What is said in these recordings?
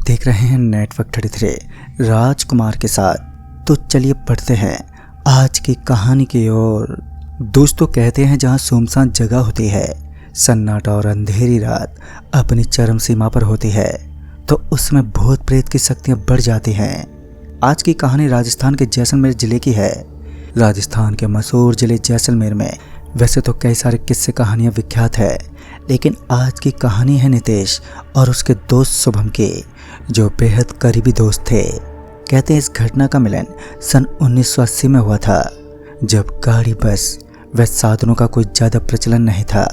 देख रहे हैं नेटवर्क 33 राजकुमार के साथ। तो चलिए पढ़ते हैं आज की कहानी की ओर। दोस्तों कहते हैं जहाँ सुनसान जगह होती है, सन्नाटा और अंधेरी रात अपनी चरम सीमा पर होती है, तो उसमें भूत प्रेत की शक्तियाँ बढ़ जाती हैं। आज की कहानी राजस्थान के जैसलमेर जिले की है। राजस्थान के मशहूर जिले जैसलमेर में वैसे तो कई सारे किस्से कहानियाँ विख्यात है, लेकिन आज की कहानी है नितेश और उसके दोस्त शुभम की, जो बेहद करीबी दोस्त थे। कहते हैं इस घटना का मिलन सन 1980 में हुआ था, जब गाड़ी बस व साधनों का कोई ज़्यादा प्रचलन नहीं था।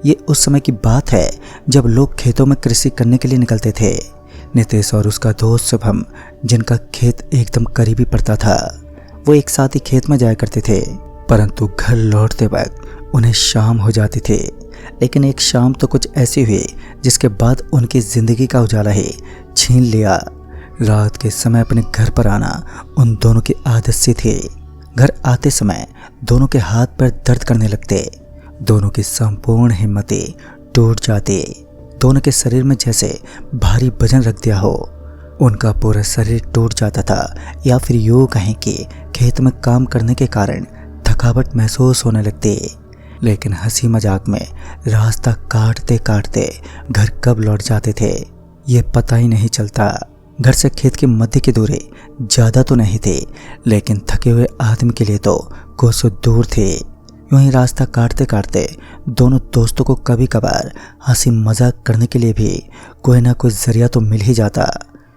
ये उस समय की बात है जब लोग खेतों में कृषि करने के लिए निकलते थे। नितेश और उसका दोस्त शुभम, जिनका खेत एकदम करीबी पड़ता था, वो एक साथ ही खेत में जाया करते थे। परंतु घर लौटते वक्त उन्हें शाम हो जाती थी। लेकिन एक शाम तो कुछ ऐसी हुई जिसके बाद उनकी जिंदगी का उजाला ही छीन लिया। रात के समय अपने घर पर आना उन दोनों की आदत सी थी। घर आते समय दोनों के हाथ पैर दर्द करने लगते, दोनों की संपूर्ण हिम्मतें टूट जाती। दोनों के शरीर में जैसे भारी वजन रख दिया हो। उनका पूरा शरीर टूट जाता था, या फिर यूँ कहें कि खेत में काम करने के कारण थकावट महसूस होने लगती। लेकिन हंसी मजाक में रास्ता काटते काटते घर कब लौट जाते थे ये पता ही नहीं चलता। घर से खेत की मध्य की दूरी ज़्यादा तो नहीं थी, लेकिन थके हुए आदमी के लिए तो कोसों दूर थी। यूं ही रास्ता काटते काटते दोनों दोस्तों को कभी कभार हंसी मजाक करने के लिए भी कोई ना कोई जरिया तो मिल ही जाता।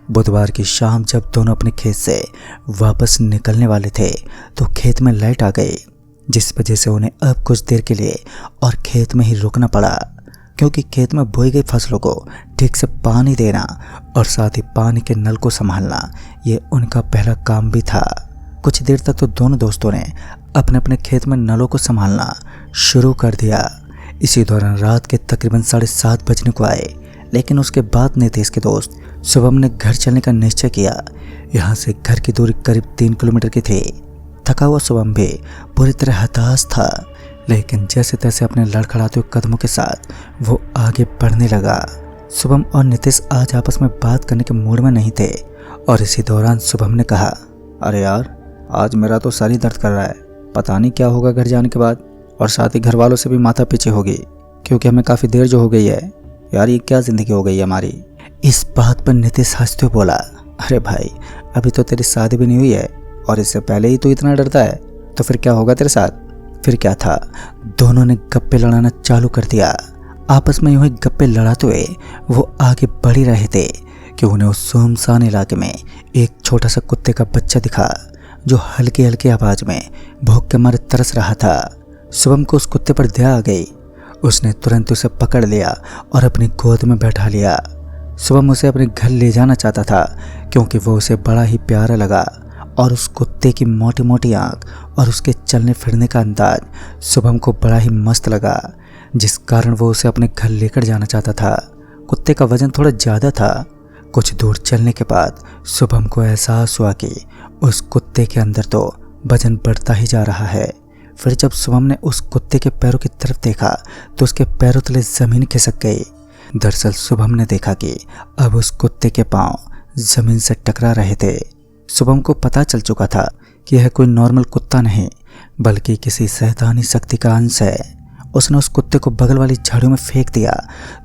बुधवार की शाम जब दोनों अपने खेत से वापस निकलने वाले थे तो खेत में लाइट आ गई, जिस वजह से उन्हें अब कुछ देर के लिए और खेत में ही रुकना पड़ा, क्योंकि खेत में बोई गई फसलों को ठीक से पानी देना और साथ ही पानी के नल को संभालना ये उनका पहला काम भी था। कुछ देर तक तो दोनों दोस्तों ने अपने अपने खेत में नलों को संभालना शुरू कर दिया। इसी दौरान रात के तकरीबन 7:30 बजने को आए, लेकिन उसके बाद नितेश के दोस्त शुभम ने घर चलने का निश्चय किया। यहाँ से घर की दूरी करीब 3 किलोमीटर की थी। थका हुआ शुभम भी पूरी तरह हताश था, लेकिन जैसे तैसे अपने लड़खड़ाते हुए कदमों के साथ वो आगे बढ़ने लगा। शुभम और नितेश आज आपस में बात करने के मूड में नहीं थे, और इसी दौरान शुभम ने कहा, अरे यार, आज मेरा तो सर ही दर्द कर रहा है। पता नहीं क्या होगा घर जाने के बाद, और साथ ही घर वालों से भी माथा पीछे होगी, क्योंकि हमें काफ़ी देर जो हो गई है। यार, ये क्या ज़िंदगी हो गई है हमारी। इस बात पर नितेश हंसते हुए बोला, अरे भाई, अभी तो तेरी शादी भी नहीं हुई है और इससे पहले ही तू इतना डरता है, तो फिर क्या होगा तेरे साथ। फिर क्या था, दोनों ने गप्पे लड़ाना चालू कर दिया। आपस में यूं ही गप्पे लड़ाते हुए वो आगे बढ़ ही रहे थे कि उन्हें उस सुनसान इलाके में एक छोटा सा कुत्ते का बच्चा दिखा, जो हल्की हल्की आवाज़ में भूख के मारे तरस रहा था। शुभम को उस कुत्ते पर दया आ गई। उसने तुरंत उसे पकड़ लिया और अपनी गोद में बैठा लिया। शुभम उसे अपने घर ले जाना चाहता था, क्योंकि वो उसे बड़ा ही प्यारा लगा, और उस कुत्ते की मोटी मोटी आँख और उसके चलने फिरने का अंदाज शुभम को बड़ा ही मस्त लगा, जिस कारण वो उसे अपने घर लेकर जाना चाहता था। कुत्ते का वजन थोड़ा ज़्यादा था। कुछ दूर चलने के बाद शुभम को एहसास हुआ कि उस कुत्ते के अंदर तो वजन बढ़ता ही जा रहा है। फिर जब शुभम ने उस कुत्ते के पैरों की तरफ देखा तो उसके पैरों तले ज़मीन खिसक गई। दरअसल शुभम ने देखा कि अब उस कुत्ते के पाँव ज़मीन से टकरा रहे थे। शुभम को पता चल चुका था कि यह कोई नॉर्मल कुत्ता नहीं, बल्कि किसी शैतानी शक्ति का अंश है। उसने उस कुत्ते को बगल वाली झाड़ियों में फेंक दिया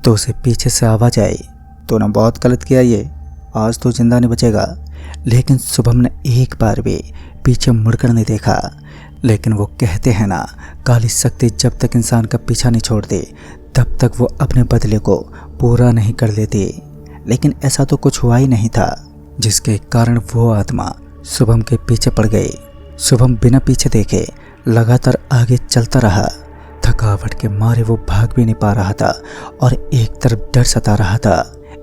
तो उसे पीछे से आवाज़ आई, तूने बहुत गलत किया, ये आज तो जिंदा नहीं बचेगा। लेकिन शुभम ने एक बार भी पीछे मुड़कर नहीं देखा। लेकिन वो कहते हैं ना, काली शक्ति जब तक इंसान का पीछा नहीं छोड़ती तब तक वो अपने बदले को पूरा नहीं कर लेती। लेकिन ऐसा तो कुछ हुआ ही नहीं था, जिसके कारण वो आत्मा शुभम के पीछे पड़ गई। शुभम बिना पीछे देखे लगातार आगे चलता रहा। थकावट के मारे वो भाग भी नहीं पा रहा था और एक तरफ डर सता रहा था।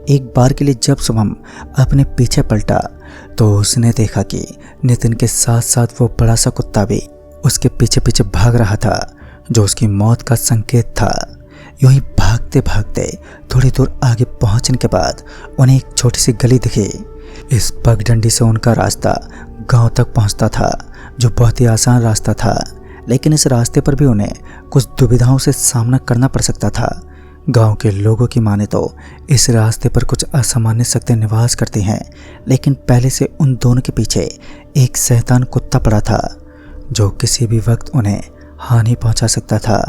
एक बार के लिए जब शुभम अपने पीछे पलटा तो उसने देखा कि नितिन के साथ साथ वो बड़ा सा कुत्ता भी उसके पीछे पीछे भाग रहा था, जो उसकी मौत का संकेत था। यूं ही भागते भागते थोड़ी दूर आगे पहुंचने के बाद उन्हें एक छोटी सी गली दिखी। इस पगडंडी से उनका रास्ता गांव तक पहुंचता था, जो बहुत ही आसान रास्ता था। लेकिन इस रास्ते पर भी उन्हें कुछ दुविधाओं से सामना करना पड़ सकता था। गांव के लोगों की माने तो इस रास्ते पर कुछ असामान्य शक्तियां निवास करती हैं, लेकिन पहले से उन दोनों के पीछे एक शैतान कुत्ता पड़ा था जो किसी भी वक्त उन्हें हानि पहुंचा सकता था।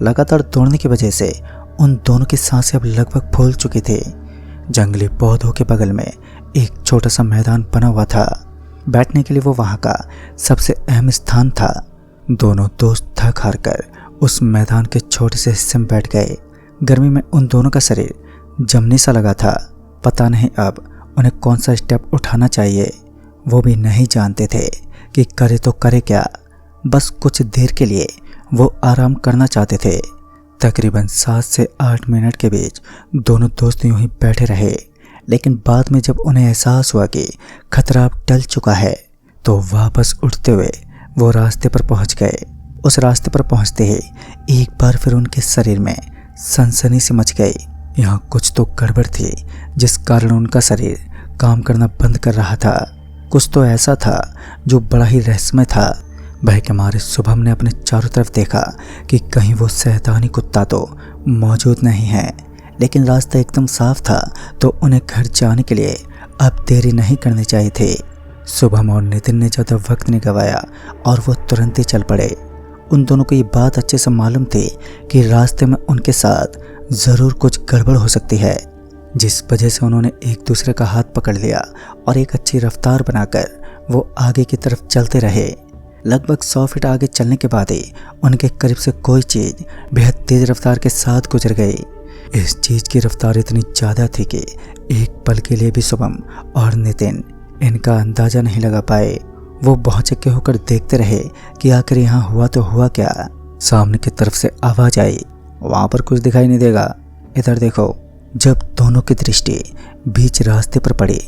लगातार दौड़ने की वजह से उन दोनों की सांसें अब लगभग फूल चुकी थी। जंगली पौधों के बगल में एक छोटा सा मैदान बना हुआ था। बैठने के लिए वो वहां का सबसे अहम स्थान था। दोनों दोस्त थक हार कर उस मैदान के छोटे से हिस्से में बैठ गए। गर्मी में उन दोनों का शरीर जमने सा लगा था। पता नहीं अब उन्हें कौन सा स्टेप उठाना चाहिए। वो भी नहीं जानते थे कि करे तो करे क्या। बस कुछ देर के लिए वो आराम करना चाहते थे। तकरीबन 7 से 8 मिनट के बीच दोनों दोस्त यूं ही बैठे रहे, लेकिन बाद में जब उन्हें एहसास हुआ कि खतरा अब टल चुका है तो वापस उठते हुए वो रास्ते पर पहुंच गए। उस रास्ते पर पहुंचते ही एक बार फिर उनके शरीर में सनसनी सी मच गई। यहाँ कुछ तो गड़बड़ थी जिस कारण उनका शरीर काम करना बंद कर रहा था। कुछ तो ऐसा था जो बड़ा ही रहस्यमय था। भय के मारे शुभम ने अपने चारों तरफ देखा कि कहीं वो शैतानी कुत्ता तो मौजूद नहीं है, लेकिन रास्ता एकदम साफ था तो उन्हें घर जाने के लिए अब देरी नहीं करनी चाहिए थी। शुभम और नितिन ने ज़्यादा वक्त नहीं गंवाया और वो तुरंत ही चल पड़े। उन दोनों को ये बात अच्छे से मालूम थी कि रास्ते में उनके साथ ज़रूर कुछ गड़बड़ हो सकती है, जिस वजह से उन्होंने एक दूसरे का हाथ पकड़ लिया और एक अच्छी रफ्तार बनाकर वो आगे की तरफ चलते रहे। लगभग 100 फीट आगे चलने के बाद ही उनके करीब से कोई चीज़ बेहद तेज रफ्तार के साथ गुजर गई। इस चीज़ की रफ्तार इतनी ज़्यादा थी कि एक पल के लिए भी शुभम और नितिन इनका अंदाज़ा नहीं लगा पाए। वो भौचक्के होकर देखते रहे कि आखिर यहाँ हुआ तो हुआ क्या। सामने की तरफ से आवाज़ आई, वहाँ पर कुछ दिखाई नहीं देगा, इधर देखो। जब दोनों की दृष्टि बीच रास्ते पर पड़ी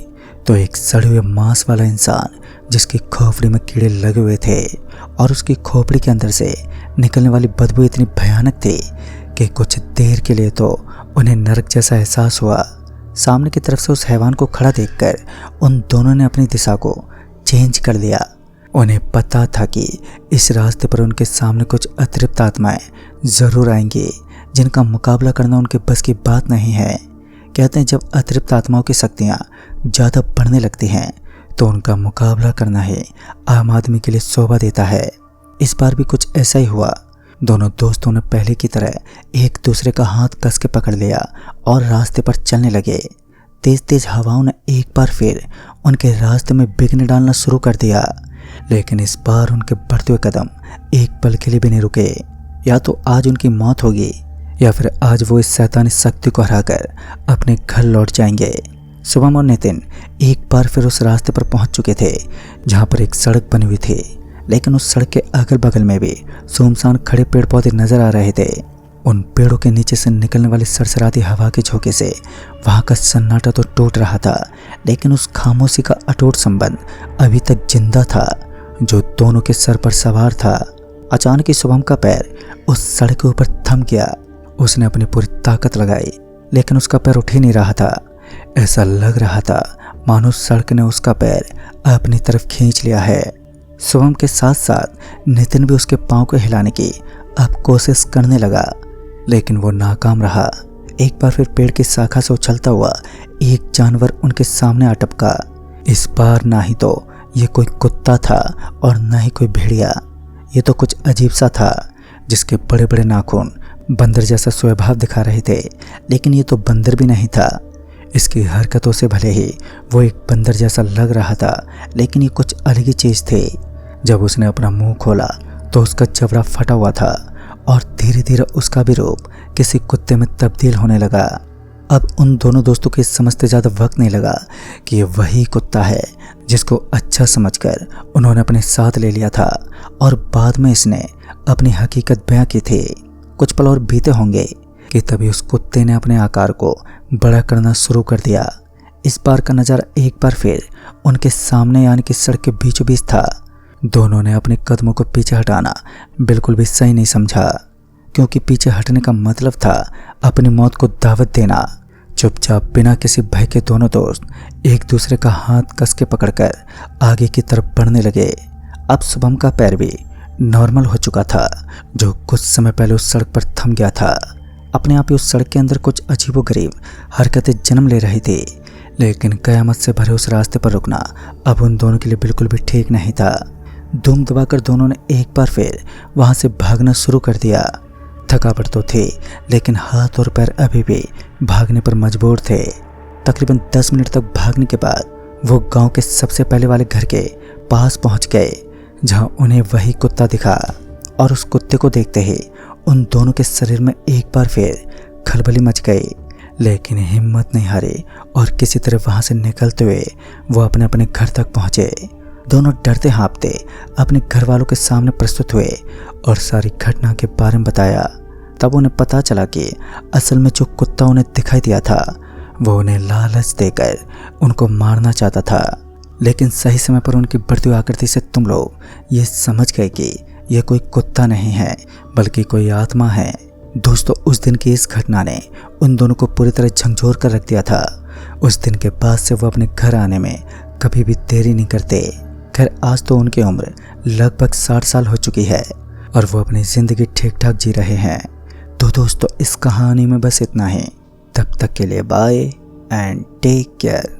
तो एक सड़े हुए मांस वाला इंसान जिसकी खोपड़ी में कीड़े लगे हुए थे और उसकी खोपड़ी के अंदर से निकलने वाली बदबू इतनी भयानक थी कि कुछ देर के लिए तो उन्हें नरक जैसा एहसास हुआ। सामने की तरफ से उस हैवान को खड़ा देखकर उन दोनों ने अपनी दिशा को चेंज कर लिया। उन्हें पता था कि इस रास्ते पर उनके सामने कुछ अतिरिक्त आत्माएं ज़रूर आएंगी जिनका मुकाबला करना उनके बस की बात नहीं है। कहते हैं जब अतिरिक्त आत्माओं की शक्तियाँ ज़्यादा बढ़ने लगती हैं तो उनका मुकाबला करना ही आम आदमी के लिए शोभा देता है। इस बार भी कुछ ऐसा ही हुआ। दोनों दोस्तों ने पहले की तरह एक दूसरे का हाथ कस के पकड़ लिया और रास्ते पर चलने लगे। तेज तेज हवाओं ने एक बार फिर उनके रास्ते में विघ्न डालना शुरू कर दिया, लेकिन इस बार उनके बढ़ते हुए कदम एक पल के लिए भी नहीं रुके। या तो आज उनकी मौत होगी या फिर आज वो इस शैतानी शक्ति को हराकर अपने घर लौट जाएंगे। शुभम और नितिन एक बार फिर उस रास्ते पर पहुंच चुके थे जहां पर एक सड़क बनी हुई थी, लेकिन उस सड़क के अगल बगल में भी सुनसान खड़े पेड़ पौधे नजर आ रहे थे। उन पेड़ों के नीचे से निकलने वाली सरसराती हवा के झोंके से वहां का सन्नाटा तो टूट रहा था, लेकिन उस खामोशी का अटूट संबंध अभी तक जिंदा था जो दोनों के सर पर सवार था। अचानक ही शुभम का पैर उस सड़क के ऊपर थम गया। उसने अपनी पूरी ताकत लगाई, लेकिन उसका पैर उठ ही नहीं रहा था। ऐसा लग रहा था मानो सड़क ने उसका पैर अपनी तरफ खींच लिया है। शुभम के साथ साथ नितिन भी उसके पांव को हिलाने की अब कोशिश करने लगा, लेकिन वो नाकाम रहा। एक बार फिर पेड़ की शाखा से उछलता हुआ एक जानवर उनके सामने आ टपका। इस बार ना ही तो ये कोई कुत्ता था और ना ही कोई भेड़िया। ये तो कुछ अजीब सा था जिसके बड़े बड़े नाखून बंदर जैसा स्वभाव दिखा रहे थे, लेकिन ये तो बंदर भी नहीं था। इसकी हरकतों से भले ही वो एक बंदर जैसा लग रहा था, लेकिन ये कुछ अलग ही चीज़ थी। जब उसने अपना मुंह खोला तो उसका जबड़ा फटा हुआ था और धीरे धीरे उसका भी रूप किसी कुत्ते में तब्दील होने लगा। अब उन दोनों दोस्तों को समझते ज़्यादा वक्त नहीं लगा कि ये वही कुत्ता है जिसको अच्छा समझकर उन्होंने अपने साथ ले लिया था और बाद में इसने अपनी हकीकत बयां की थी। कुछ पल और बीते होंगे कि तभी उस कुत्ते ने अपने आकार को बड़ा करना शुरू कर दिया। इस बार का नज़ारा एक बार फिर उनके सामने यानी कि सड़क के बीचों बीच था। दोनों ने अपने कदमों को पीछे हटाना बिल्कुल भी सही नहीं समझा, क्योंकि पीछे हटने का मतलब था अपनी मौत को दावत देना। चुपचाप बिना किसी भय के दोनों दोस्त एक दूसरे का हाथ कस के पकड़कर आगे की तरफ बढ़ने लगे। अब शुभम का पैर भी नॉर्मल हो चुका था, जो कुछ समय पहले उस सड़क पर थम गया था। अपने आप ही उस सड़क के अंदर कुछ अजीबोगरीब हरकतें जन्म ले रही थी। लेकिन कयामत से भरे उस रास्ते पर रुकना अब उन दोनों के लिए बिल्कुल भी ठीक नहीं था। धूम दबाकर दोनों ने एक बार फिर वहां से भागना शुरू कर दिया। थकावट तो थी, लेकिन हाथ और पैर अभी भी भागने पर मजबूर थे। तकरीबन 10 मिनट तक भागने के बाद वो गांव के सबसे पहले वाले घर के पास पहुंच गए, जहां उन्हें वही कुत्ता दिखा। और उस कुत्ते को देखते ही उन दोनों के शरीर में एक बार फिर खलबली मच गई। लेकिन हिम्मत नहीं हारी और किसी तरह वहां से निकलते हुए वो अपने अपने घर तक पहुंचे। दोनों डरते हाँफते अपने घर वालों के सामने प्रस्तुत हुए और सारी घटना के बारे में बताया। तब उन्हें पता चला कि असल में जो कुत्ता उन्हें दिखाई दिया था वो उन्हें लालच देकर उनको मारना चाहता था। लेकिन सही समय पर उनकी बढ़ती हुई आकृति से तुम लोग ये समझ गए कि यह कोई कुत्ता नहीं है बल्कि कोई आत्मा है। दोस्तों, उस दिन की इस घटना ने उन दोनों को पूरी तरह झंझोर कर रख दिया था। उस दिन के बाद से वो अपने घर आने में कभी भी देरी नहीं करते। खैर, आज तो उनकी उम्र लगभग 60 साल हो चुकी है और वो अपनी ज़िंदगी ठीक ठाक जी रहे हैं। तो दोस्तों, इस कहानी में बस इतना ही। तब तक के लिए बाय एंड टेक केयर।